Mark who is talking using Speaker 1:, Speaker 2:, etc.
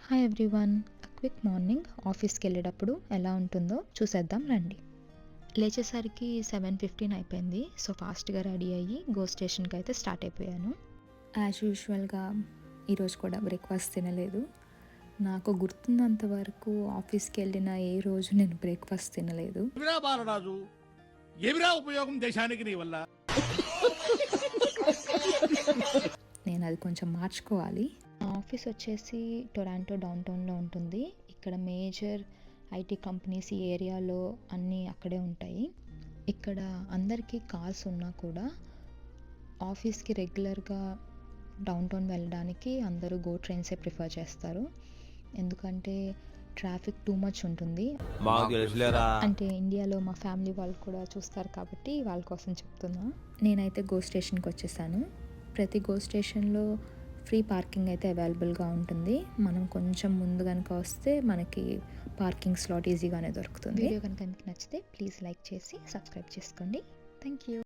Speaker 1: Hi everyone. Quick morning ఆఫీస్కి వెళ్ళేటప్పుడు ఎలా ఉంటుందో చూసేద్దాం రండి. లేచేసరికి 7:15 అయిపోయింది. సో ఫాస్ట్గా రెడీ అయ్యి గో స్టేషన్కి అయితే స్టార్ట్ అయిపోయాను. యాజ్ యూజువల్గా ఈరోజు కూడా బ్రేక్ఫాస్ట్ తినలేదు. నాకు గుర్తున్నంత వరకు ఆఫీస్కి వెళ్ళిన ఏ రోజు నేను బ్రేక్ఫాస్ట్ తినలేదు.
Speaker 2: బాలరాజు ఏమిరా ఉపయోగం దేశానికి నీ వల్ల?
Speaker 1: నేను అది కొంచెం మార్చుకోవాలి. ఆఫీస్ వచ్చేసి టొరాంటో డౌన్ టౌన్లో ఉంటుంది. ఇక్కడ మేజర్ ఐటీ కంపెనీస్ ఈ ఏరియాలో అన్నీ అక్కడే ఉంటాయి. ఇక్కడ అందరికీ కార్స్ ఉన్నా కూడా ఆఫీస్కి రెగ్యులర్గా డౌన్ టౌన్ వెళ్ళడానికి అందరూ గో ట్రైన్సే ప్రిఫర్ చేస్తారు. ఎందుకంటే ట్రాఫిక్ టూ మచ్ ఉంటుంది. అంటే ఇండియాలో మా ఫ్యామిలీ వాళ్ళు కూడా చూస్తారు కాబట్టి వాళ్ళ కోసం చెప్తున్నా. నేనైతే గో స్టేషన్కి వచ్చేసాను. ప్రతి గో స్టేషన్లో ఫ్రీ పార్కింగ్ అయితే అవైలబుల్గా ఉంటుంది. మనం కొంచెం ముందు కనుక వస్తే మనకి పార్కింగ్ స్లాట్ ఈజీగానే దొరుకుతుంది. వీడియో కనుక మీకు నచ్చితే ప్లీజ్ లైక్ చేసి సబ్స్క్రైబ్ చేసుకోండి. Thank you.